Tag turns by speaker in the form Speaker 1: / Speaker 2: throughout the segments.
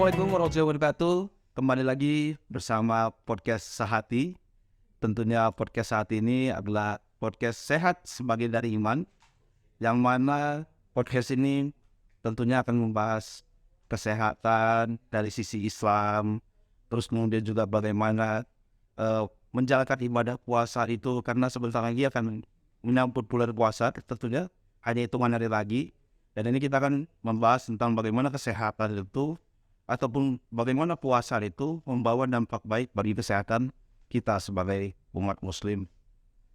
Speaker 1: Assalamualaikum warahmatullahi wabarakatuh. Kembali lagi bersama podcast Sehati. Tentunya podcast Sehati ini adalah podcast sehat sebagai dari iman, yang mana podcast ini tentunya akan membahas kesehatan dari sisi Islam, terus kemudian juga bagaimana menjalankan ibadah puasa itu, karena sebentar lagi akan menyambut bulan puasa tentunya, hanya hitungan hari lagi. Dan ini kita akan membahas tentang bagaimana kesehatan itu ataupun bagaimana puasa itu membawa dampak baik bagi kesehatan kita sebagai umat muslim.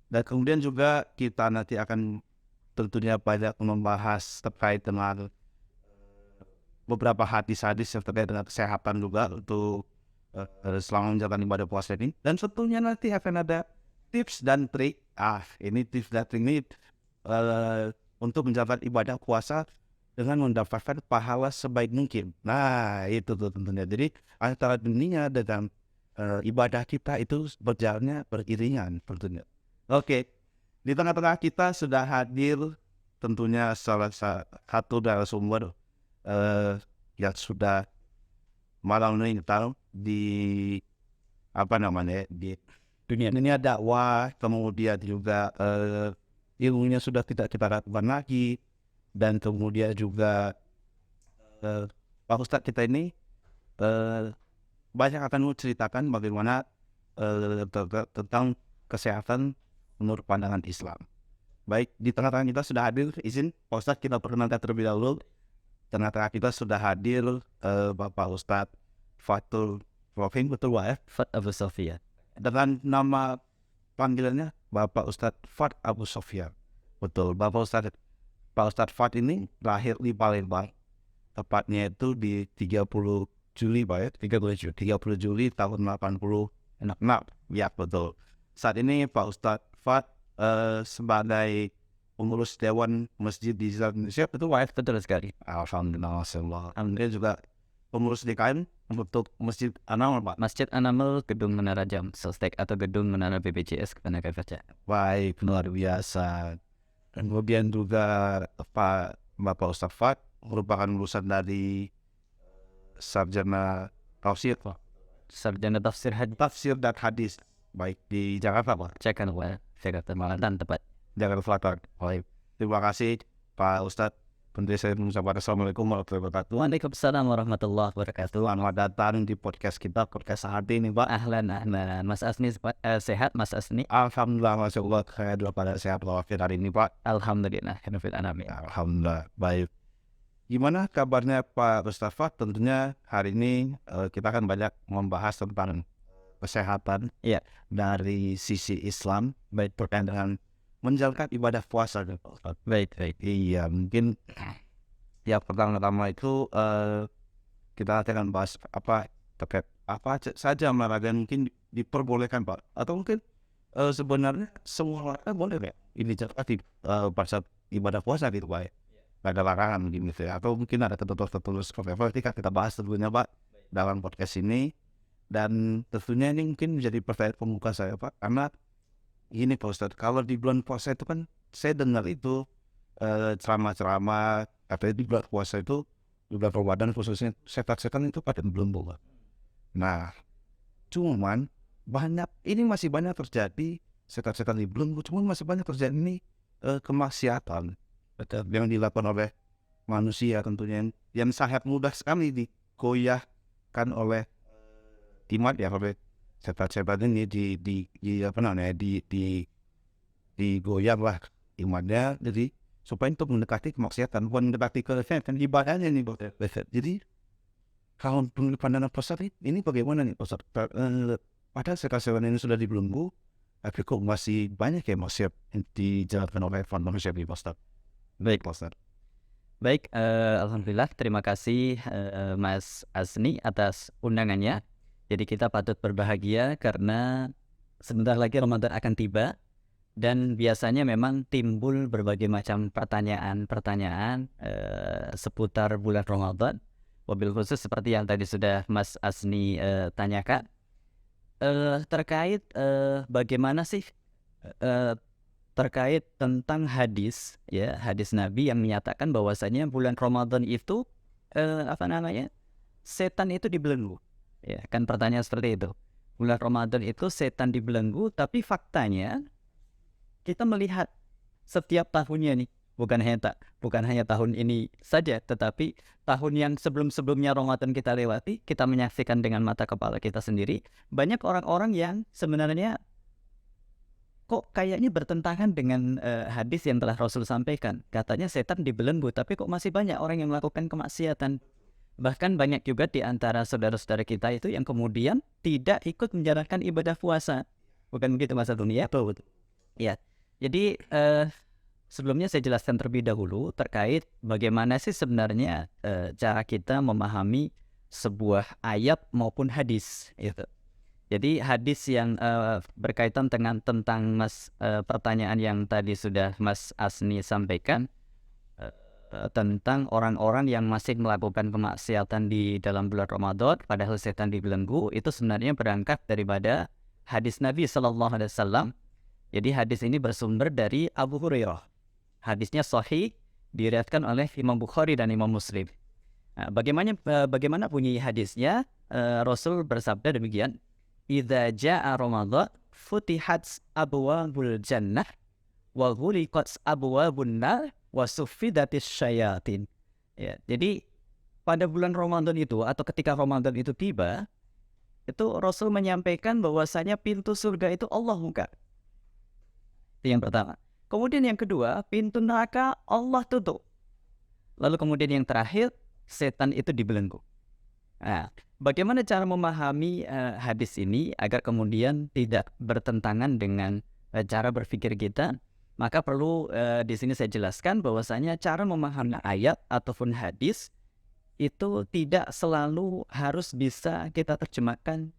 Speaker 1: Dan kemudian juga kita nanti akan tentunya banyak membahas terkait dengan beberapa hadis-hadis yang terkait dengan kesehatan juga untuk selama menjalankan ibadah puasa ini. Dan tentunya nanti akan ada tips dan trik. Ini tips dan trik ini untuk menjalankan ibadah puasa dengan mendapatkan pahala sebaik mungkin. Nah, itu tuh tentunya. Jadi antara dunia dengan ibadah kita itu berjalannya beriringan tentunya. Oke, di tengah-tengah kita sudah hadir tentunya salah satu narasumber yang sudah malang melintang di di dunia dakwah, kemudian juga ilmunya sudah tidak kita ragukan lagi, dan kemudian juga Pak Ustadz kita ini banyak akan menceritakan bagaimana tentang kesehatan menurut pandangan Islam. Baik, di tengah-tengah kita sudah hadir, izin Pak Ustadz kita perkenalkan terlebih dahulu. Tengah-tengah kita sudah hadir Bapak Ustadz Fatul Rofing, betul Pak ya?
Speaker 2: Fat Abu Sofia.
Speaker 1: Dengan nama panggilannya Bapak Ustadz Fat Abu Sofia. Betul, Pak Ustadz Fat ini lahir di Palembang. Tepatnya itu di 30 Juli Pak ya, 30 Juli tahun 86. Ya betul. Saat ini Pak Ustadz Fat sebagai pengurus Dewan Masjid di Indonesia, betul Pak ya?
Speaker 2: Betul sekali.
Speaker 1: Alhamdulillah. Alhamdulillah juga pengurus DKM untuk Masjid Anamel Pak.
Speaker 2: Masjid Anamel Gedung Menara Jam Sostek atau Gedung Menara BPJS Ketenagakerjaan.
Speaker 1: Baik, luar biasa. Dan kemudian juga Bapak Ustadz Fat merupakan lulusan dari sarjana tafsir Pak.
Speaker 2: Sarjana tafsir hadis.
Speaker 1: Tafsir dan hadis. Baik di Jakarta Pak.
Speaker 2: Jakarta Selatan tepat.
Speaker 1: Jakarta Selatan. Baik. Terima kasih Pak Ustadz. Tentu saya mengucapkan Assalamualaikum warahmatullahi wabarakatuh.
Speaker 2: Waalaikumsalam warahmatullahi wabarakatuh.
Speaker 1: Selamat datang di podcast kita, podcast Sehati ini Pak.
Speaker 2: Ahlan. Mas Asni sehat Mas Asni?
Speaker 1: Alhamdulillah, Masya Allah, saya daripada sehat walafiat hari ini Pak.
Speaker 2: Alhamdulillah.
Speaker 1: Alhamdulillah, baik. Gimana kabarnya Pak Mustafa? Tentunya hari ini kita akan banyak membahas tentang kesehatan dari sisi Islam, baik terkait dengan menjalankan ibadah puasa.
Speaker 2: Baik.
Speaker 1: Iya, mungkin ya pertama-tama itu kita akan bahas terkait apa saja olahraga mungkin diperbolehkan Pak, atau mungkin sebenarnya semua olahraga boleh ya ini di pada ibadah puasa gitu Pak ya. Ada larangan mungkin gitu ya, atau mungkin ada ketentuan seperti apa, nanti kita bahas tentunya Pak dalam podcast ini. Dan tentunya ini mungkin menjadi pertanyaan pembuka saya Pak, karena gini Pak Ustadz, kalau di bulan puasa itu kan saya dengar itu ceramah-ceramah katanya di bulan puasa itu, di bulan Ramadan khususnya, setan-setan itu pada belum boleh. Nah, cuman ini masih banyak terjadi setan-setan di belum, cuman masih banyak terjadi ini kemaksiatan yang dilakukan oleh manusia tentunya, yang sangat mudah sekali digoyahkan oleh iman ya, oleh setan-setan ini digoyang lah imannya, jadi supaya untuk mendekati kemaksiatan, bukan mendekati kesehatan ibadahnya nih Pak. Jadi kalau pandangan Ustaz ini bagaimana nih Ustaz? Padahal setan-setan ini sudah dibelenggu, tapi kok masih banyak ya maksiat yang dijalankan oleh manusia di Ustaz.
Speaker 2: Baik. Alhamdulillah, terima kasih Mas Asni atas undangannya. Jadi kita patut berbahagia karena sebentar lagi Ramadan akan tiba, dan biasanya memang timbul berbagai macam pertanyaan seputar bulan Ramadan. Wabil khusus seperti yang tadi sudah Mas Asni tanyakan terkait bagaimana sih terkait tentang hadis Nabi yang menyatakan bahwasanya bulan Ramadan itu setan itu dibelenggu. Ya, kan pertanyaan seperti itu. Bulan Ramadan itu setan dibelenggu, tapi faktanya kita melihat setiap tahunnya nih, bukan hanya tahun ini saja, tetapi tahun yang sebelum-sebelumnya Ramadan kita lewati, kita menyaksikan dengan mata kepala kita sendiri, banyak orang-orang yang sebenarnya kok kayaknya bertentangan dengan hadis yang telah Rasul sampaikan. Katanya setan dibelenggu, tapi kok masih banyak orang yang melakukan kemaksiatan. Bahkan banyak juga di antara saudara-saudara kita itu yang kemudian tidak ikut menjalankan ibadah puasa. Bukan begitu Mas Atun? Ya, betul. Ya. Jadi sebelumnya saya jelaskan terlebih dahulu terkait bagaimana sih sebenarnya cara kita memahami sebuah ayat maupun hadis itu. Jadi hadis yang berkaitan tentang pertanyaan yang tadi sudah Mas Asni sampaikan tentang orang-orang yang masih melakukan kemaksiatan di dalam bulan Ramadan padahal setan dibelenggu, itu sebenarnya berangkat daripada hadis Nabi SAW. Jadi hadis ini bersumber dari Abu Hurairah. Hadisnya sahih, diriwayatkan oleh Imam Bukhari dan Imam Muslim. Nah, bagaimana bunyi hadisnya? Rasul bersabda demikian, "Idza jaa Ramadan futihat abwabul jannah wa ghuliqat abwabun nar wa suffidatis syayatin." Ya, jadi pada bulan Ramadan itu atau ketika Ramadan itu tiba, itu Rasul menyampaikan bahwasanya pintu surga itu Allah buka. Itu yang pertama. Kemudian yang kedua, pintu neraka Allah tutup. Lalu kemudian yang terakhir, setan itu dibelenggu. Nah, bagaimana cara memahami hadis ini agar kemudian tidak bertentangan dengan cara berpikir kita? Maka perlu di sini saya jelaskan bahwasanya cara memahami ayat ataupun hadis itu tidak selalu harus bisa kita terjemahkan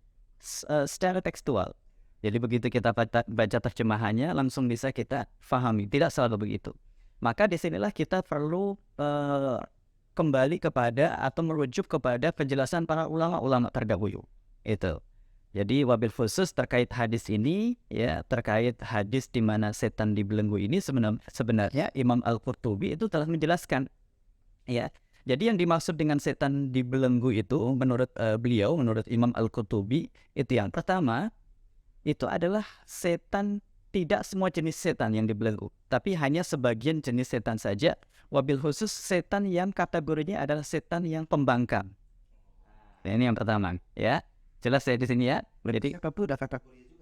Speaker 2: secara tekstual. Jadi begitu kita baca terjemahannya langsung bisa kita fahami. Tidak selalu begitu. Maka disinilah kita perlu kembali kepada atau merujuk kepada penjelasan para ulama-ulama terdahulu. Itu. Jadi wabil khusus terkait hadis ini, ya terkait hadis di mana setan dibelenggu ini sebenarnya Imam Al-Qurtubi itu telah menjelaskan. Ya. Jadi yang dimaksud dengan setan dibelenggu itu menurut beliau, menurut Imam Al-Qurtubi, itu yang pertama itu adalah setan, tidak semua jenis setan yang dibelenggu, tapi hanya sebagian jenis setan saja. Wabil khusus setan yang kategorinya adalah setan yang pembangkang. Nah, ini yang pertama, ya. Jelas ya di sini ya. Berarti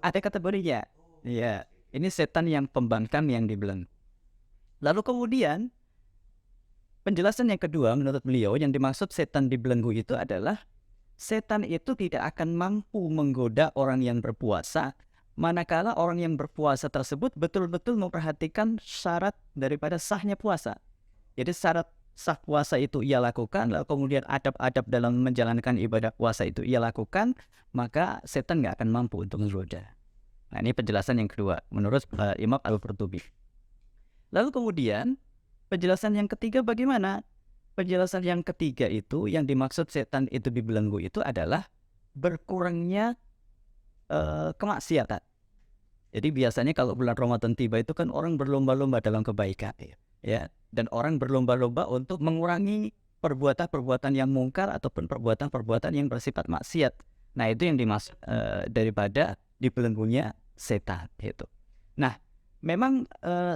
Speaker 2: ada kategorinya. Ya, ini setan yang pembangkang yang dibelenggu. Lalu kemudian penjelasan yang kedua menurut beliau yang dimaksud setan dibelenggu itu adalah setan itu tidak akan mampu menggoda orang yang berpuasa manakala orang yang berpuasa tersebut betul-betul memperhatikan syarat daripada sahnya puasa. Jadi syarat sah puasa itu ia lakukan, lalu kemudian adab-adab dalam menjalankan ibadah puasa itu ia lakukan, maka setan nggak akan mampu untuk menggoda. Nah, ini penjelasan yang kedua menurut Imam Al-Qurtubi. Lalu kemudian penjelasan yang ketiga bagaimana? Penjelasan yang ketiga itu yang dimaksud setan itu dibelenggu itu adalah berkurangnya kemaksiatan. Jadi biasanya kalau bulan Ramadan tiba itu kan orang berlomba-lomba dalam kebaikan, ya, dan orang berlomba-lomba untuk mengurangi perbuatan-perbuatan yang mungkar ataupun perbuatan-perbuatan yang bersifat maksiat. Nah, itu yang dimaksud daripada dibelenggunya setan itu. Nah, memang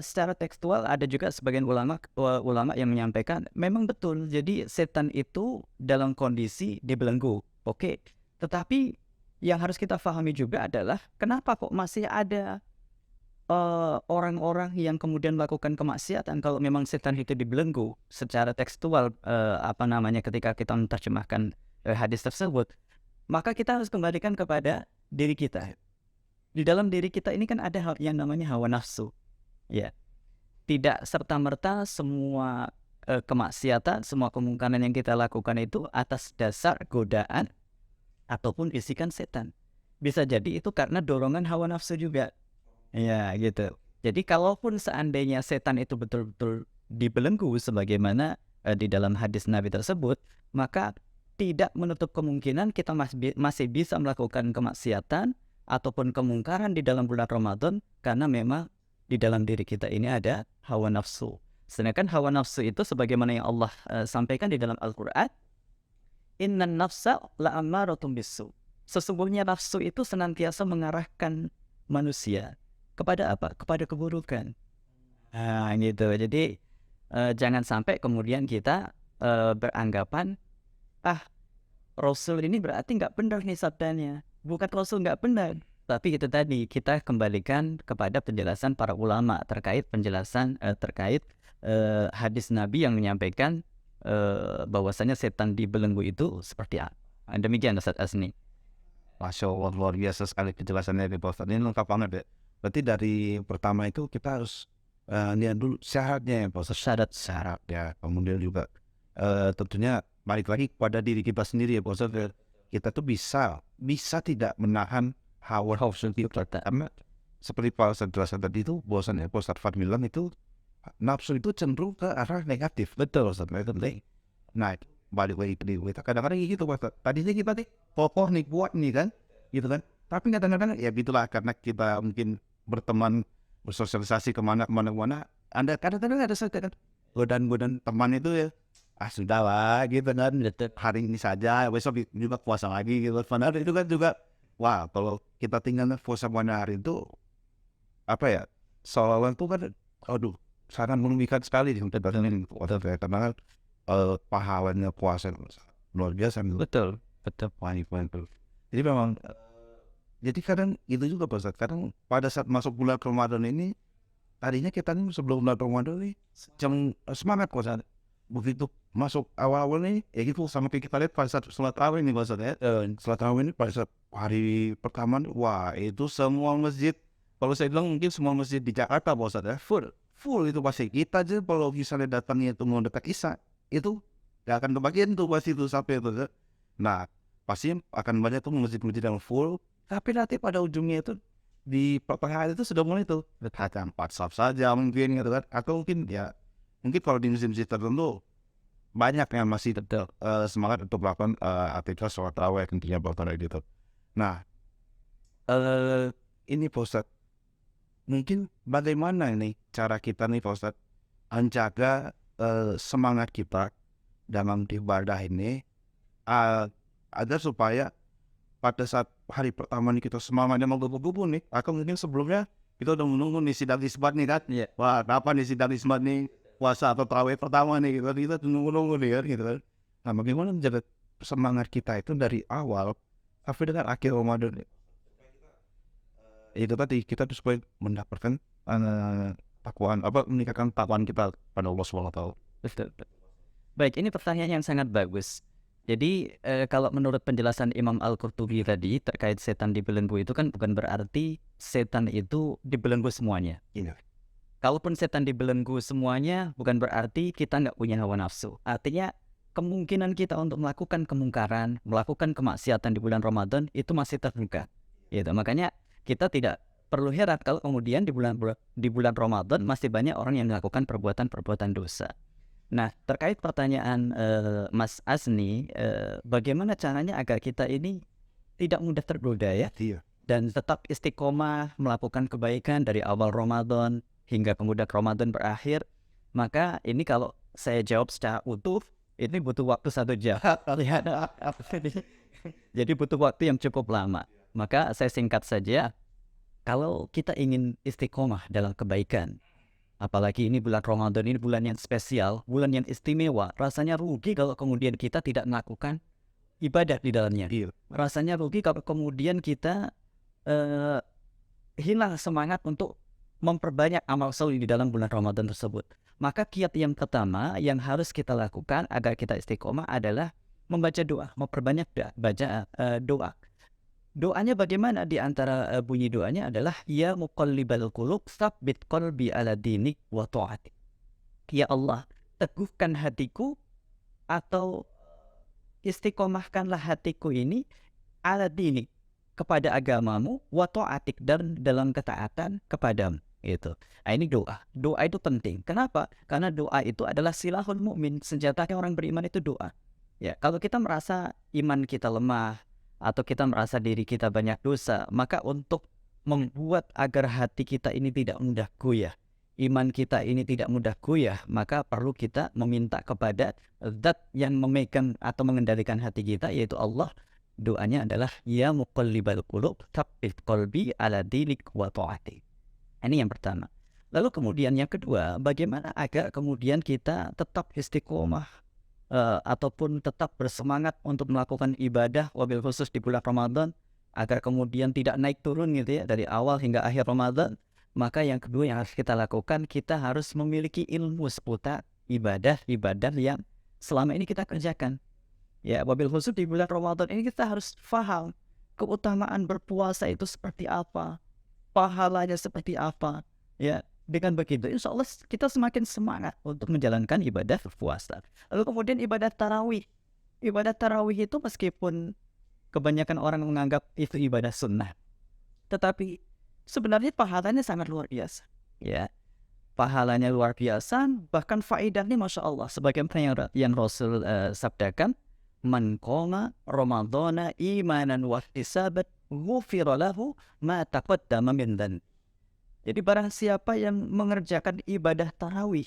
Speaker 2: secara tekstual ada juga sebagian ulama yang menyampaikan memang betul. Jadi setan itu dalam kondisi dibelenggu. Oke. Tetapi yang harus kita pahami juga adalah kenapa kok masih ada orang-orang yang kemudian melakukan kemaksiatan kalau memang setan itu dibelenggu secara tekstual ketika kita menerjemahkan hadis tersebut. Maka kita harus kembalikan kepada diri kita. Di dalam diri kita ini kan ada hal yang namanya hawa nafsu. Ya. Tidak serta-merta semua kemaksiatan, semua kemungkaran yang kita lakukan itu atas dasar godaan ataupun bisikan setan. Bisa jadi itu karena dorongan hawa nafsu juga. Ya, gitu. Jadi kalaupun seandainya setan itu betul-betul dibelenggu sebagaimana di dalam hadis Nabi tersebut, maka tidak menutup kemungkinan kita masih bisa melakukan kemaksiatan ataupun kemungkaran di dalam bulan Ramadan karena memang di dalam diri kita ini ada hawa nafsu. Sedangkan hawa nafsu itu sebagaimana yang Allah sampaikan di dalam Al-Quran, innan nafsa la'ammaratun bisu. Sesungguhnya nafsu itu senantiasa mengarahkan manusia kepada apa? Kepada keburukan. Nah, gitu. Jadi jangan sampai kemudian kita beranggapan, ah, Rasul ini berarti nggak benar nih sabdanya. Bukan Rasul nggak benar, tapi itu tadi kita kembalikan kepada penjelasan para ulama terkait penjelasan terkait hadis Nabi yang menyampaikan bahwasanya setan dibelenggu itu seperti apa. Demikian Ustaz Asni.
Speaker 1: Masya Allah, luar biasa sekali penjelasannya di Pak Ustadz. Ini lengkap banget ya. Berarti dari pertama itu kita harus lihat dulu syaratnya ya Pak Ustadz. Syarat ya. Kemudian juga tentunya balik lagi kepada diri kita sendiri ya Pak Ustadz. Kita tuh bisa tidak menahan hawa nafsu kita. Karena seperti Pak Ustadz jelaskan tadi itu, bahwasannya Pak Ustadz Fad bilang itu nafsu itu cenderung ke arah negatif. Betul Ustadz. Nah, balik lagi ke diri kita kadang-kadang gitu Pak Ustadz. Tadinya kita nih kokoh nih, kuat nih kan, gitu kan. Tapi kadang-kadang ya gitulah, karena kita mungkin berteman, bersosialisasi kemana, ada kadang-kadang ada godaan teman itu ya, sudahlah gitu kan, hari ini saja, besok juga puasa lagi gitu. Padahal itu kan juga, wah kalau kita tinggal puasa pada hari itu, apa ya, seolah-olah itu kan, aduh, sangat merugikan sekali di ini, karena pahalanya puasa luar biasa.
Speaker 2: Betul.
Speaker 1: Betul. Jadi memang jadi kadang itu juga Pak Ustadz, kadang pada saat masuk bulan Ramadan ini, tadinya kita nih sebelum bulan Ramadan nih semangat Pak Ustadz. Begitu masuk awal-awal nih ya gitu, sama kayak kita lihat pada saat sholat tarawih nih Pak Ustadz ya. Sholat tarawih ini pada saat hari pertama, wah itu semua masjid, kalau saya bilang mungkin semua masjid di Jakarta Pak Ustadz ya, full itu pasti. Kita aja kalau misalnya datangnya itu mau dekat Isya, itu gak akan kebagian tuh pasti itu sampai itu. Nah pasti akan banyak tuh masjid-masjid yang full, tapi nanti pada ujungnya itu di pertengahan itu sudah mulai tuh hanya 4 saf saja mungkin gitu kan, atau mungkin ya mungkin kalau di masjid tertentu banyak yang masih tetap semangat untuk melakukan aktivitas sholat tarawih tentunya Pak gitu. Nah ini Pak Ustadz, mungkin bagaimana ini cara kita nih Pak Ustadz menjaga semangat kita dalam ibadah ini agar supaya pada saat hari pertama nih kita semangatnya menggebu-gebu nih, atau mungkin sebelumnya kita udah menunggu nih sidang isbat nih kan, wah kapan nih sidang isbat nih, puasa atau tarawih pertama nih, kita nunggu nih kan gitu kan. Nah bagaimana menjaga semangat kita itu dari awal sampai dengan akhir Ramadan itu tadi, kita tuh supaya mendapatkan takwaan, meningkatkan takwaan kita pada Allah SWT.
Speaker 2: Betul. Baik, ini pertanyaan yang sangat bagus. Jadi kalau menurut penjelasan Imam Al-Qurtubi tadi terkait setan dibelenggu itu kan bukan berarti setan itu dibelenggu semuanya. Kalaupun setan dibelenggu semuanya, bukan berarti kita nggak punya hawa nafsu. Artinya kemungkinan kita untuk melakukan kemungkaran, melakukan kemaksiatan di bulan Ramadan itu masih terbuka. Gitu. Makanya kita tidak perlu heran kalau kemudian di bulan Ramadan masih banyak orang yang melakukan perbuatan-perbuatan dosa. Nah, terkait pertanyaan Mas Asni, bagaimana caranya agar kita ini tidak mudah tergoda ya, dan tetap istiqomah melakukan kebaikan dari awal Ramadan hingga kemudian Ramadan berakhir? Maka ini kalau saya jawab secara utuh, ini butuh waktu 1 jam. Lihat, jadi butuh waktu yang cukup lama. Maka saya singkat saja, kalau kita ingin istiqomah dalam kebaikan, apalagi ini bulan Ramadan, ini bulan yang spesial, bulan yang istimewa, rasanya rugi kalau kemudian kita tidak melakukan ibadah di dalamnya. Rasanya rugi kalau kemudian kita hilang semangat untuk memperbanyak amal soleh di dalam bulan Ramadan tersebut. Maka kiat yang pertama yang harus kita lakukan agar kita istiqomah adalah membaca doa, memperbanyak baca doa. Doanya bagaimana? Di antara bunyi doanya adalah ya muqallibal qulub tsabbit qalbi ala dinik wa ta'atik. Ya Allah, teguhkan hatiku atau istiqomahkanlah hatiku ini ala dinik, kepada agamamu, wa ta'atik, dan dalam ketaatan kepadamu. Gitu. Nah, ini doa. Doa itu penting. Kenapa? Karena doa itu adalah silahul mukmin. Senjatanya orang beriman itu doa. Ya, kalau kita merasa iman kita lemah atau kita merasa diri kita banyak dosa, maka untuk membuat agar hati kita ini tidak mudah goyah, iman kita ini tidak mudah goyah, maka perlu kita meminta kepada zat yang memegang atau mengendalikan hati kita, yaitu Allah. Doanya adalah ya muqallibal qulub tsabbit qalbi ala dinik wa ta'atik. Ini yang pertama. Lalu kemudian yang kedua, bagaimana agar kemudian kita tetap istiqomah ataupun tetap bersemangat untuk melakukan ibadah, wabil khusus di bulan Ramadan, agar kemudian tidak naik turun gitu ya dari awal hingga akhir Ramadan. Maka yang kedua yang harus kita lakukan, kita harus memiliki ilmu seputar ibadah-ibadah yang selama ini kita kerjakan. Ya, wabil khusus di bulan Ramadan ini kita harus paham keutamaan berpuasa itu seperti apa, pahalanya seperti apa. Ya, dengan begitu insya Allah kita semakin semangat untuk menjalankan ibadah berpuasa. Lalu kemudian ibadah tarawih. Ibadah tarawih itu meskipun kebanyakan orang menganggap itu ibadah sunnah, tetapi sebenarnya pahalanya sangat luar biasa. Ya, pahalanya luar biasa, bahkan faedahnya masya Allah. Sebagaimana yang Rasul sabdakan, man qoma Ramadana imanan wa ihtisaban ghufira lahu ma taqaddama min dhanbi. Jadi barang siapa yang mengerjakan ibadah tarawih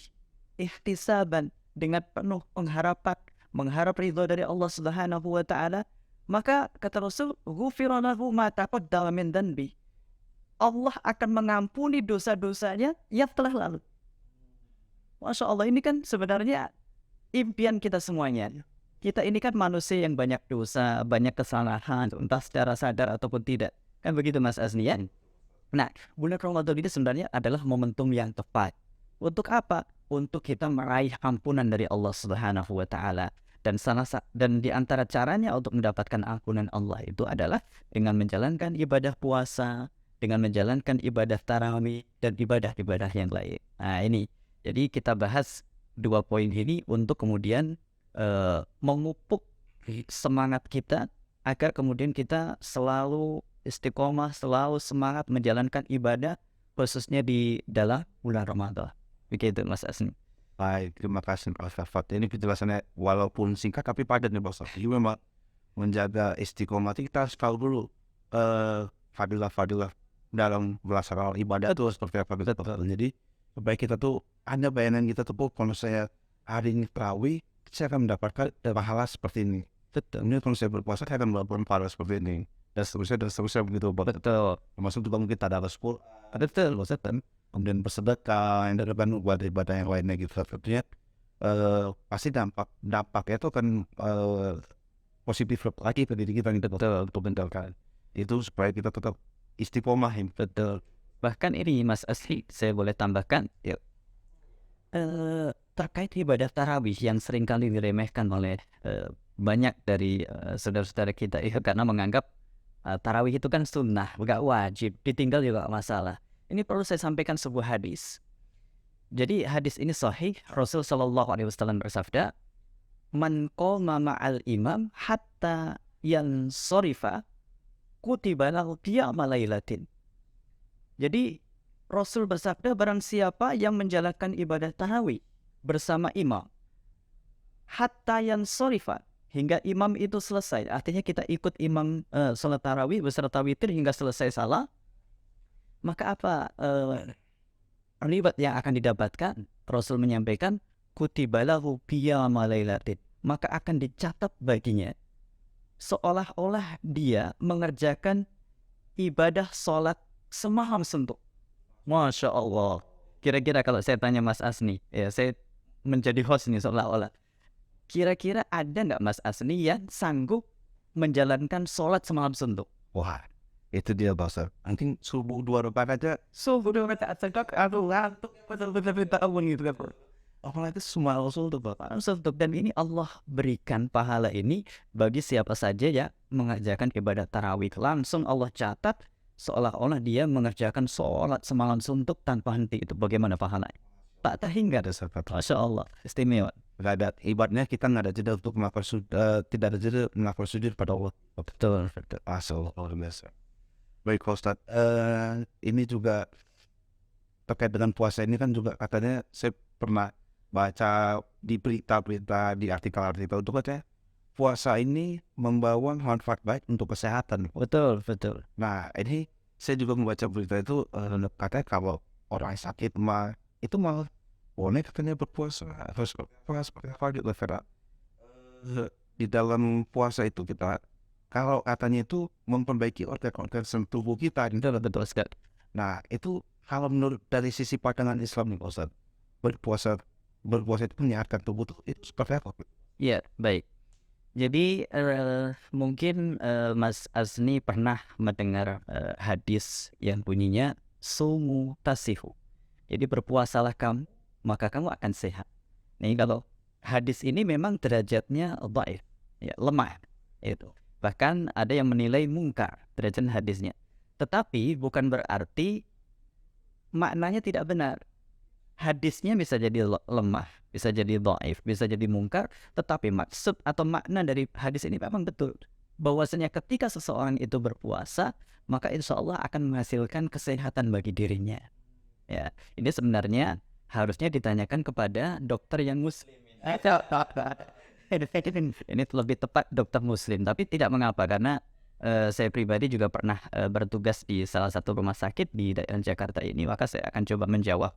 Speaker 2: ihtisaban dengan penuh pengharapan, mengharap ridho dari Allah Subhanahu wa taala, maka kata Rasul, ghufira lahu ma taqaddama min dhanbi. Allah akan mengampuni dosa-dosanya yang telah lalu. Masya Allah, ini kan sebenarnya impian kita semuanya. Kita ini kan manusia yang banyak dosa, banyak kesalahan, entah secara sadar ataupun tidak. Kan begitu Mas Asni ya? Nah, bulan Ramadan ini sebenarnya adalah momentum yang tepat. Untuk apa? Untuk kita meraih ampunan dari Allah Subhanahu wa taala. Dan di antara caranya untuk mendapatkan ampunan Allah itu adalah dengan menjalankan ibadah puasa, dengan menjalankan ibadah tarawih dan ibadah-ibadah yang lain. Nah, ini. Jadi kita bahas 2 poin ini untuk kemudian memupuk semangat kita agar kemudian kita selalu istiqomah, selalu semangat menjalankan ibadah khususnya di dalam bulan Ramadan. Begitu Mas Asni.
Speaker 1: Baik, terima kasih Pak Safat. Ini penjelasannya walaupun singkat tapi padat nih Pak Safat. Jadi memang menjaga istiqomah kita harus tahu dulu fadilah-fadilah dalam melaksanakan ibadah itu seperti apa gitu. Jadi supaya kita tuh ada bayangan kita tuh, kalau saya hari ini tarawih, saya akan mendapatkan pahala seperti ini. Kemudian kalau saya berpuasa, saya akan mendapatkan pahala seperti ini. Dan seterusnya begitu. Betul. Termasuk juga mungkin tadarus Quran. Betul. Kemudian bersedekah, yang depan ibadah yang lainnya gitu. Artinya pasti dampaknya itu akan positif lagi ke diri kita untuk menjalankan itu supaya kita tetap istiqomah.
Speaker 2: Betul. Bahkan ini Mas Asli, saya boleh tambahkan, yuk. Terkait ibadah tarawih yang seringkali diremehkan oleh banyak dari saudara-saudara kita ya, karena menganggap tarawih itu kan sunnah, bukan wajib, ditinggal juga masalah. Ini perlu saya sampaikan sebuah hadis. Jadi hadis ini sahih. Rasul Shallallahu Alaihi Wasallam bersabda, man qoma ma'al imam hatta yansorifa kutiba lahu qiyama lailatin. Jadi Rasul bersabda, barang siapa yang menjalankan ibadah tarawih bersama imam hatta yansorifa, hingga imam itu selesai, artinya kita ikut imam salat tarawih beserta witir hingga selesai salat, maka apa ribat yang akan didapatkan? Rasul menyampaikan, kutiba lahu qiyama lailatin, maka akan dicatat baginya seolah-olah dia mengerjakan ibadah sholat semalam suntuk. Masya Allah. Kira-kira kalau saya tanya Mas Asni, ya saya menjadi host nih seolah-olah, kira-kira ada nggak Mas Asni yang sanggup menjalankan sholat semalam suntuk?
Speaker 1: Wah, itu dia bahasa. Nanti subuh 2 rakaat aja.
Speaker 2: Subuh 2 rakaat aduh ngantuk betul-betul tahun gitu kan.
Speaker 1: Apalagi semalam suntuk Bapak.
Speaker 2: Suntuk. Dan ini Allah berikan pahala ini bagi siapa saja yang mengerjakan ibadah tarawih. Langsung Allah catat seolah-olah dia mengerjakan sholat semalam suntuk tanpa henti. Itu bagaimana pahalanya? Tak terhingga. Masya Allah, istimewa.
Speaker 1: Gak ada ibadahnya, kita nggak ada jeda untuk melakukan tidak ada jeda melakukan sujud pada Allah.
Speaker 2: Betul.
Speaker 1: Asal luar biasa. Baik Ustaz, ini juga terkait dengan puasa ini kan juga katanya saya pernah baca di berita-berita, di artikel-artikel itu katanya puasa ini membawa manfaat baik untuk kesehatan.
Speaker 2: Betul.
Speaker 1: Nah ini saya juga membaca berita itu katanya kalau orang sakit mah itu malah boleh katanya berpuasa, harus berpuasa seperti apa gitu Vera. Di dalam puasa itu kita, kalau katanya itu memperbaiki organ-organ tubuh kita.
Speaker 2: Betul, betul sekali.
Speaker 1: Nah itu kalau menurut dari sisi pandangan Islam nih Pak Ustadz, berpuasa berpuasa itu menyehatkan tubuh itu seperti apa?
Speaker 2: Iya, baik. Jadi mungkin Mas Azni pernah mendengar hadis yang bunyinya sumu tasihu. Jadi berpuasalah kamu, maka kamu akan sehat. Nih kalau hadis ini memang derajatnya dhaif, ya, lemah itu. Bahkan ada yang menilai mungkar derajat hadisnya. Tetapi bukan berarti maknanya tidak benar. Hadisnya bisa jadi lemah, bisa jadi dhaif, bisa jadi mungkar, tetapi maksud atau makna dari hadis ini memang betul. Bahwasanya ketika seseorang itu berpuasa, maka insya Allah akan menghasilkan kesehatan bagi dirinya. Ya, ini sebenarnya harusnya ditanyakan kepada dokter yang muslim. Ini lebih tepat dokter muslim, tapi tidak mengapa karena saya pribadi juga pernah bertugas di salah satu rumah sakit di daerah Jakarta ini, maka saya akan coba menjawab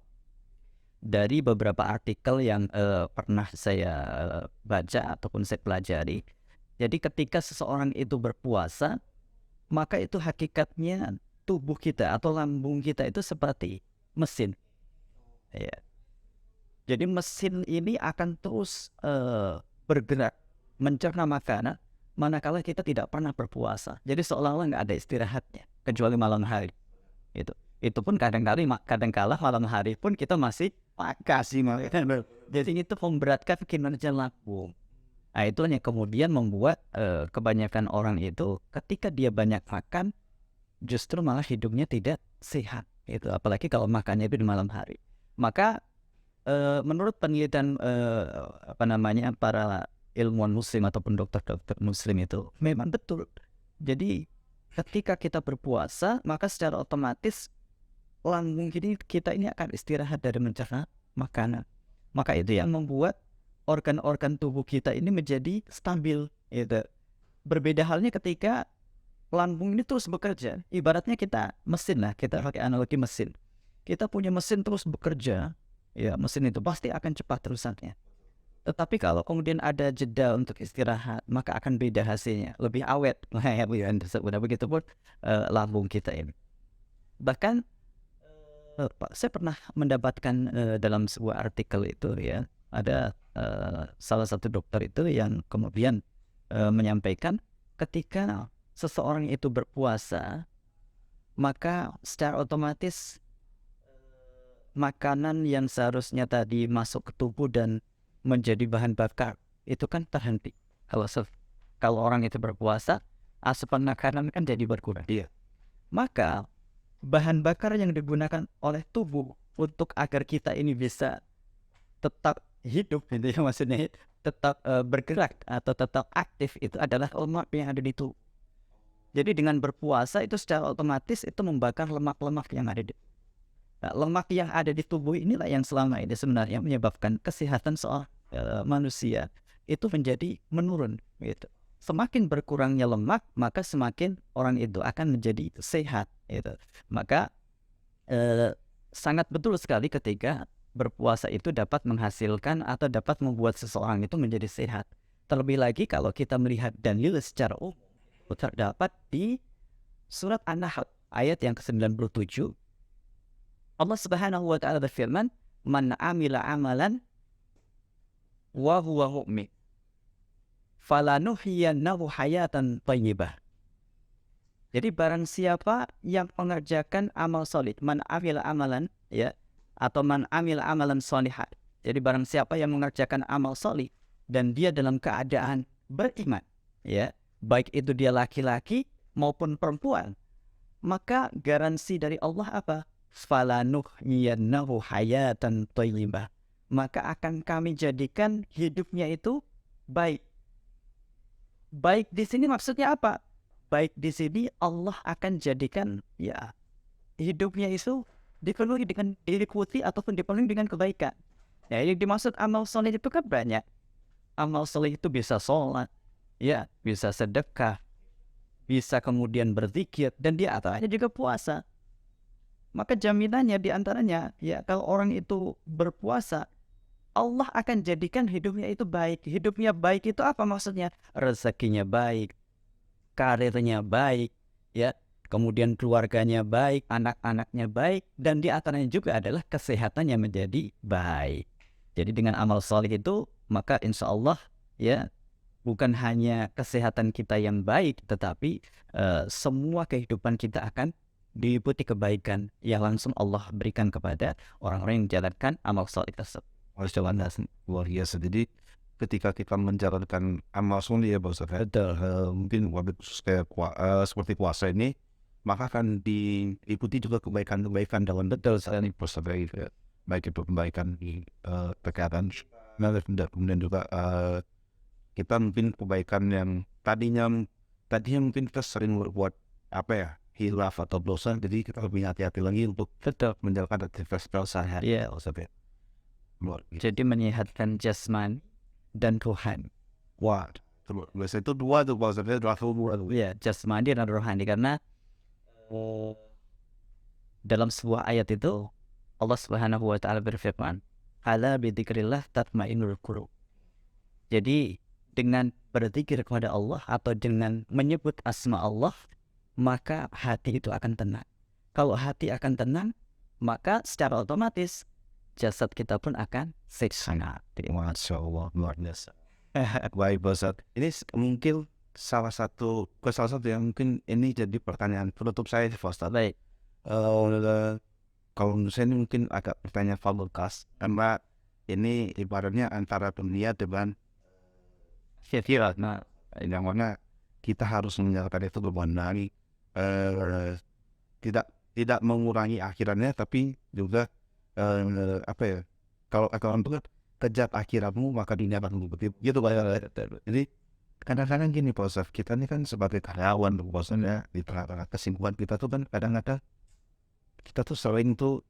Speaker 2: dari beberapa artikel yang pernah saya baca ataupun saya pelajari. Jadi ketika seseorang itu berpuasa, maka itu hakikatnya tubuh kita atau lambung kita itu seperti mesin. Ya. Jadi mesin ini akan terus bergerak mencerna makanan manakala kita tidak pernah berpuasa. Jadi seolah-olah nggak ada istirahatnya kecuali malam hari. Itu pun kadang-kala malam hari pun kita masih makasih. Jadi itu memberatkan kinerja lambung. Nah itu yang kemudian membuat kebanyakan orang itu ketika dia banyak makan justru malah hidupnya tidak sehat. Itu apalagi kalau makannya itu di malam hari. Maka menurut penelitian para ilmuwan muslim ataupun dokter-dokter muslim itu memang betul. Jadi ketika kita berpuasa maka secara otomatis lambung kita ini akan istirahat dari mencerna makanan. Maka itu yang membuat organ-organ tubuh kita ini menjadi stabil. Itu berbeda halnya ketika lambung ini terus bekerja. Ibaratnya kita mesin lah, kita pakai analogi mesin. Kita punya mesin terus bekerja, ya mesin itu pasti akan cepat rusaknya. Tetapi kalau kemudian ada jeda untuk istirahat, maka akan beda hasilnya, lebih awet. Begitu pun lambung kita ini. Bahkan saya pernah mendapatkan dalam sebuah artikel itu ya, ada salah satu dokter itu yang kemudian menyampaikan ketika seseorang itu berpuasa, maka secara otomatis makanan yang seharusnya tadi masuk ke tubuh dan menjadi bahan bakar itu kan terhenti. Kalau orang itu berpuasa, asupan makanan kan jadi berkurang.
Speaker 1: Iya.
Speaker 2: Maka bahan bakar yang digunakan oleh tubuh untuk agar kita ini bisa tetap hidup, itu ya maksudnya tetap bergerak atau tetap aktif itu adalah lemak yang ada di tubuh. Jadi dengan berpuasa itu secara otomatis itu membakar lemak-lemak yang ada di tubuh. Nah, lemak yang ada di tubuh inilah yang selama ini sebenarnya menyebabkan kesehatan seorang manusia itu menjadi menurun gitu. Semakin berkurangnya lemak, maka semakin orang itu akan menjadi sehat gitu. Maka sangat betul sekali ketika berpuasa itu dapat menghasilkan atau dapat membuat seseorang itu menjadi sehat. Terlebih lagi kalau kita melihat dalil secara umum terdapat di surat An-Nahl ayat yang ke-97. Allah Subhanahu wa taala berfirman, "Man 'amila 'amalan wa huwa mu'min, falanuhyiyannahu hayatan thayyibah." Jadi barang siapa yang mengerjakan amal solid, man 'amila amalan ya, atau man 'amila amalan sholihan. Jadi barang siapa yang mengerjakan amal solid dan dia dalam keadaan beriman, ya, baik itu dia laki-laki maupun perempuan, maka garansi dari Allah apa? Falanuhyiyannahu hayatan thayyibah. Maka akan kami jadikan hidupnya itu baik. Baik di sini maksudnya apa? Baik di sini Allah akan jadikan ya hidupnya itu dipenuhi dengan diikuti ataupun dipenuhi dengan kebaikan. Ya, yang dimaksud amal soleh itu kan banyak. Amal soleh itu bisa sholat, ya, bisa sedekah, bisa kemudian berzikir, dan di antaranya juga puasa. maka jaminannya di antaranya ya kalau orang itu berpuasa, Allah akan jadikan hidupnya itu baik. Hidupnya baik itu apa maksudnya? Rezekinya baik, karirnya baik, ya. Kemudian keluarganya baik, anak-anaknya baik, dan di antaranya juga adalah kesehatannya menjadi baik. Jadi dengan amal soleh itu, maka insya Allah ya bukan hanya kesehatan kita yang baik, tetapi semua kehidupan kita akan diliputi kebaikan yang langsung Allah berikan kepada orang-orang yang menjalankan amal soleh tersebut.
Speaker 1: Luar biasa. Jadi ketika kita menjalankan amal soleh ya Pak Ustadz, mungkin wabil khusus kayak seperti puasa ini, maka akan diikuti juga kebaikan-kebaikan dalam betul sekali Pak Ustadz, ya. Baik itu kebaikan di kesehatan, dan kemudian juga kita mungkin kebaikan yang tadinya mungkin kita sering berbuat hilaf atau dosa, jadi kita lebih hati-hati lagi untuk tetap menjalankan aktivitas sehari-hari.
Speaker 2: Iya. Jadi menyehatkan jasmani dan rohani.
Speaker 1: Wah, biasanya itu dua tuh maksudnya dua.
Speaker 2: Iya, jasmani dan rohani, karena dalam sebuah ayat itu Allah Subhanahu wa taala berfirman, "Ala bi dzikrillah tatmainnul qulub." Jadi dengan berzikir kepada Allah atau dengan menyebut asma Allah, maka hati itu akan tenang. Kalau hati akan tenang, maka secara otomatis jasad kita pun akan sehat.
Speaker 1: Masya Allah, luar biasa. Baik Pak Ustadz, ini mungkin salah satu yang mungkin ini jadi pertanyaan penutup saya Pak Ustadz.
Speaker 2: Baik.
Speaker 1: Kalau menurut saya ini mungkin agak pertanyaan fakultas, karena ini ibaratnya antara dunia dengan akhirat. Nah, yang mana kita harus menjalankan itu benar, tidak mengurangi akhiratnya, tapi juga kalau itu kan kejar akhiratmu maka dunia akan begitu gitu Pak. Jadi kadang-kadang gini Pak Ustadz, kita ini kan sebagai karyawan Pak Ustadz ya, di tengah-tengah kesibukan kita tuh kan kadang-kadang kita tuh sering tuh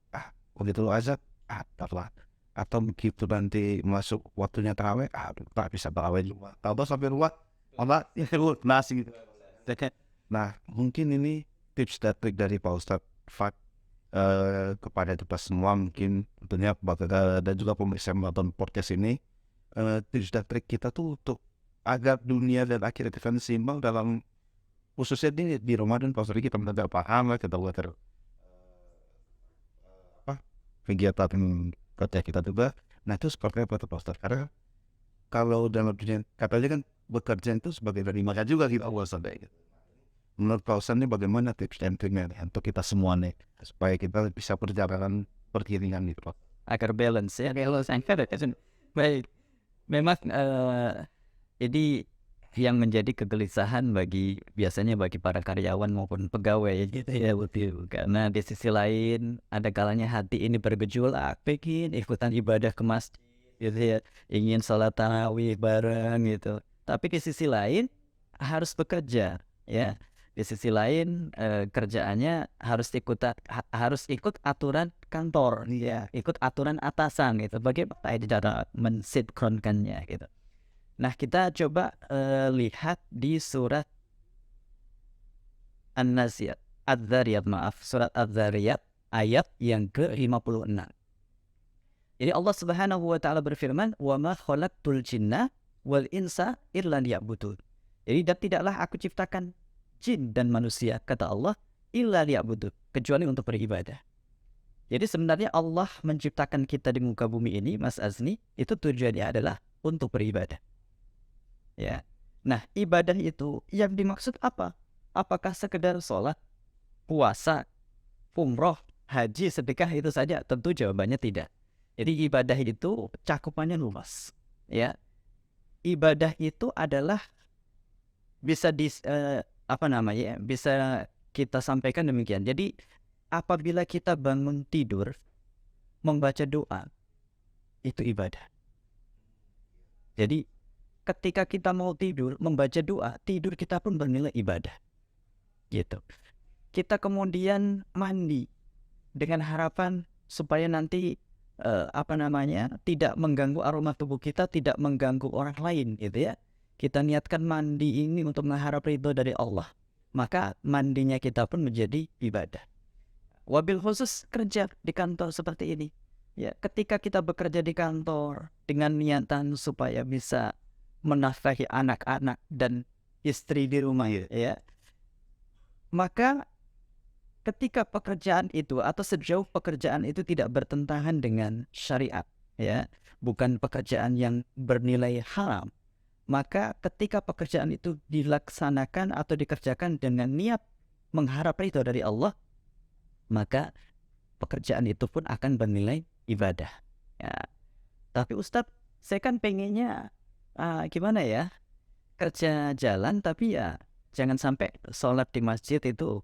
Speaker 1: begitu azab taklah, atau begitu nanti masuk waktunya tarawih tak bisa tarawih juga, atau sampai rumah Allah nasi gitu. Nah mungkin ini tips dan trik dari Pak Ustadz kepada kita semua, mungkin tentunya dan juga pemirsa menonton podcast ini, tips dan trik kita tuh untuk agar dunia dan akhirat kita seimbang dalam khususnya di Ramadan. Pak Ustadz kita mendapat paham lah, kita buat kegiatan kerja kita juga. Nah itu seperti apa tuh Pak Ustadz? Karena kalau dalam dunia katanya kan bekerja itu sebagai dari makan juga kita Pak Ustadz gitu. Menurut Pak Ustadz ini bagaimana tips dan triknya untuk kita semua nih supaya kita bisa perjalanan beriringan gitu Pak?
Speaker 2: Agar balance ya. Baik. Memang ini yang menjadi kegelisahan biasanya bagi para karyawan maupun pegawai gitu ya, betul. Karena di sisi lain ada kalanya hati ini bergejolak, pengen ikutan ibadah ke masjid gitu ya, ingin sholat tarawih bareng gitu. Tapi di sisi lain harus bekerja ya. Di sisi lain kerjaannya harus ikut aturan kantor ya, ikut aturan atasan gitu. Bagaimana cara mensinkronkannya gitu. Nah kita coba lihat di surat surat Az-Zariyat ayat yang ke-56. Jadi Allah Subhanahu wa taala berfirman, "Wa ma khalaqtul jinna wal insa illa liya'budun." Jadi dan tidaklah aku ciptakan jin dan manusia, kata Allah, illa liya'budun, kecuali untuk beribadah. Jadi sebenarnya Allah menciptakan kita di muka bumi ini, Mas Azni, itu tujuannya adalah untuk beribadah. Ya. Nah, ibadah itu yang dimaksud apa? Apakah sekedar sholat, puasa, umroh, haji, sedekah itu saja? Tentu jawabannya tidak. Jadi ibadah itu cakupannya luas. Ya. Ibadah itu adalah bisa bisa kita sampaikan demikian. Jadi apabila kita bangun tidur membaca doa, itu ibadah. Jadi ketika kita mau tidur membaca doa, tidur kita pun bernilai ibadah. Gitu. Kita kemudian mandi dengan harapan supaya nanti tidak mengganggu aroma tubuh kita, tidak mengganggu orang lain gitu ya. Kita niatkan mandi ini untuk mengharap ridho dari Allah, maka mandinya kita pun menjadi ibadah. wabil khusus kerja di kantor seperti ini. Ya, ketika kita bekerja di kantor dengan niatan supaya bisa menafkahi anak-anak dan istri di rumah, ya, maka ketika pekerjaan itu atau sejauh pekerjaan itu tidak bertentangan dengan syariat, ya, bukan pekerjaan yang bernilai haram, maka ketika pekerjaan itu dilaksanakan atau dikerjakan dengan niat mengharap ridho dari Allah, maka pekerjaan itu pun akan bernilai ibadah. Ya. Tapi Ustadz, saya kan pengennya gimana ya, kerja jalan tapi ya jangan sampai sholat di masjid itu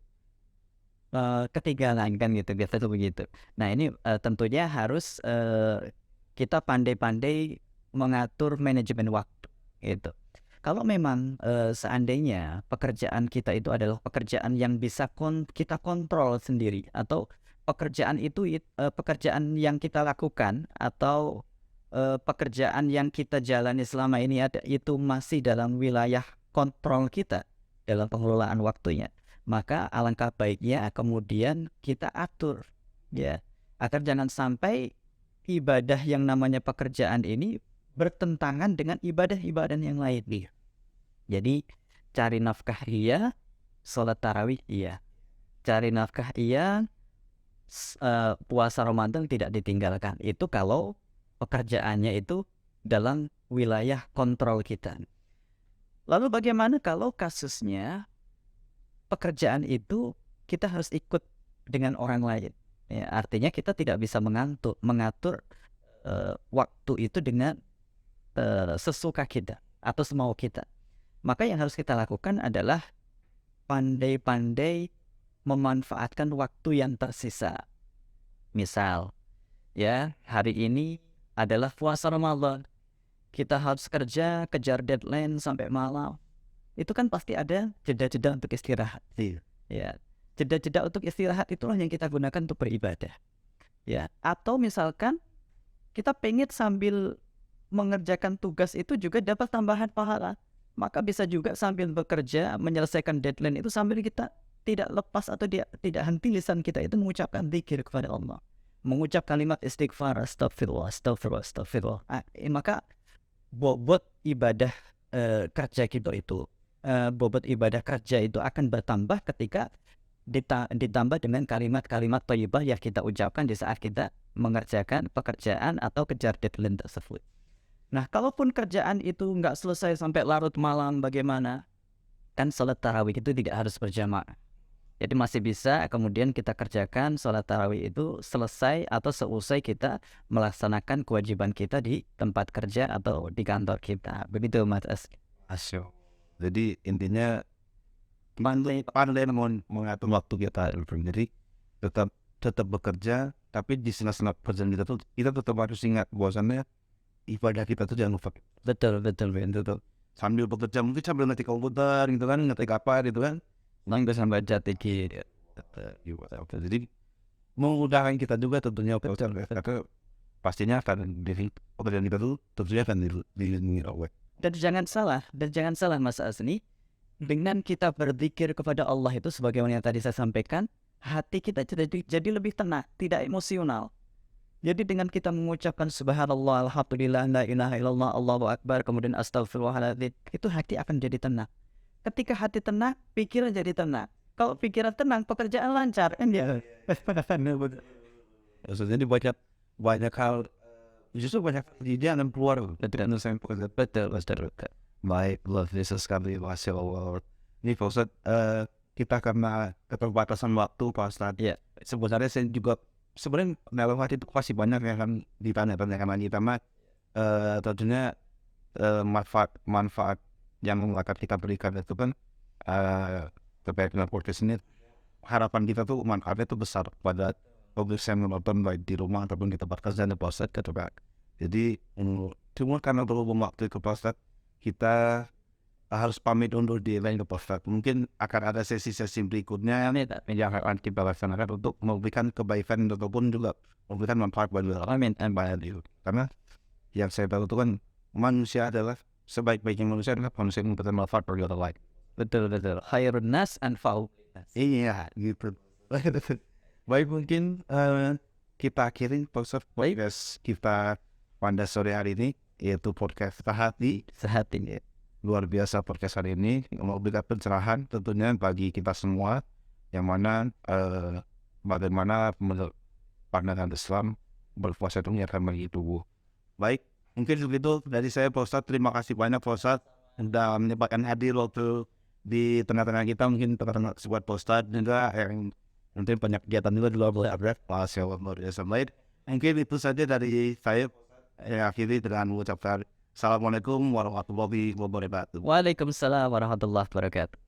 Speaker 2: ketinggalan kan gitu, biasa tuh begitu. Nah ini tentunya harus kita pandai-pandai mengatur manajemen waktu gitu. Kalau memang seandainya pekerjaan kita itu adalah pekerjaan yang bisa kita kontrol sendiri, atau pekerjaan itu pekerjaan yang kita lakukan, atau pekerjaan yang kita jalani selama ini itu masih dalam wilayah kontrol kita dalam pengelolaan waktunya, maka alangkah baiknya kemudian kita atur, ya, agar jangan sampai ibadah yang namanya pekerjaan ini bertentangan dengan ibadah-ibadah yang lain nih. Jadi cari nafkah iya, sholat tarawih iya, cari nafkah iya, puasa Ramadan tidak ditinggalkan. Itu kalau pekerjaannya itu dalam wilayah kontrol kita. Lalu bagaimana kalau kasusnya pekerjaan itu kita harus ikut dengan orang lain? Ya, artinya kita tidak bisa mengatur waktu itu dengan sesuka kita atau semau kita. Maka yang harus kita lakukan adalah pandai-pandai memanfaatkan waktu yang tersisa. Misal, ya, hari ini adalah puasa Ramadan, kita harus kerja, kejar deadline sampai malam. Itu kan pasti ada jeda-jeda untuk istirahat. Ya, jeda-jeda untuk istirahat itulah yang kita gunakan untuk beribadah. Ya, atau misalkan kita pengen sambil mengerjakan tugas itu juga dapat tambahan pahala, maka bisa juga sambil bekerja menyelesaikan deadline itu sambil kita tidak lepas atau tidak henti lisan kita itu mengucapkan zikir kepada Allah, mengucap kalimat istighfar, astagfirullah, astagfirullah, astagfirullah. Maka bobot ibadah kerja kita itu, bobot ibadah kerja itu akan bertambah ketika ditambah dengan kalimat-kalimat thayyibah yang kita ucapkan di saat kita mengerjakan pekerjaan atau kejar deadline tersebut. Nah, kalaupun kerjaan itu nggak selesai sampai larut malam, bagaimana? Kan sholat tarawih itu tidak harus berjamaah. Jadi masih bisa kemudian kita kerjakan sholat tarawih itu selesai atau seusai kita melaksanakan kewajiban kita di tempat kerja atau di kantor kita. Begitu Mas
Speaker 1: Asyik. Jadi intinya pandai mengatur waktu kita. Jadi tetap bekerja, tapi di sela-sela pekerjaan kita tuh kita tetap harus ingat bahwasannya ibadah kita tuh jangan lupa.
Speaker 2: Betul.
Speaker 1: Sambil bekerja mungkin sambil ngetik komputer gitu kan, ngetik apa gitu kan,
Speaker 2: Nggak sampai jatuh gitu.
Speaker 1: jadi memudahkan kita juga tentunya karena pastinya akan dari pekerjaan kita tuh tentunya akan dilindungi oleh.
Speaker 2: Dan jangan salah Mas Asni, dengan kita berzikir kepada Allah itu sebagaimana yang tadi saya sampaikan, hati kita jadi lebih tenang, tidak emosional. Jadi dengan kita mengucapkan subhanallah, alhamdulillah, la ilaha illallah, Allahu akbar, kemudian astagfirullahaladzim, itu hati akan jadi tenang. Ketika hati tenang, pikiran jadi tenang. Kalau pikiran tenang, pekerjaan lancar, kan ya.
Speaker 1: Jadi banyak hal, justru banyak ide yang keluar. Betul. Baik, lovely sekali, masya Allah. Ini Pak Ustadz, kita karena keterbatasan waktu Pak Ustadz.
Speaker 2: Iya.
Speaker 1: Sebenarnya saya juga dalam hati itu masih banyak yang akan ditanya-tanyakan lagi, sama tentunya manfaat yang akan kita berikan itu kan terkait dengan podcast ini, harapan kita tuh manfaatnya itu besar pada publik yang menonton baik di rumah ataupun di tempat kerja di Pak Ustadz gitu Pak. Jadi cuma karena berhubung waktu ke Pak Ustadz, kita harus pamit undur diri ke Pak Ustadz. Mungkin akan ada sesi-sesi berikutnya yang akan kita laksanakan untuk memberikan kebaikan ataupun juga memberikan manfaat bagi orang lain. Karena yang saya tahu itu kan manusia adalah sebaik-baiknya manusia adalah manusia yang memberikan manfaat bagi orang lain.
Speaker 2: Betul. Khairun nas anfa'u.
Speaker 1: Iya gitu. Baik, mungkin kita akhiri podcast kita pada sore hari ini, yaitu podcast Sehati.
Speaker 2: Sehat ini.
Speaker 1: Luar biasa podcast hari ini, memberikan pencerahan tentunya bagi kita semua, yang mana bagaimana menurut pandangan Islam berpuasa itu menyehatkan bagi tubuh. Baik, mungkin begitu dari saya Pak Ustadz. Terima kasih banyak Pak Ustadz sudah menyempatkan hadir waktu di tengah-tengah kita, mungkin tengah-tengah sebuah Pak Ustadz juga yang mungkin banyak kegiatan juga di luar Abrak. Luar biasa baik. Mungkin itu saja dari saya. Akhiri dengan mengucapkan Assalamualaikum warahmatullahi wabarakatuh.
Speaker 2: Waalaikumsalam warahmatullahi wabarakatuh.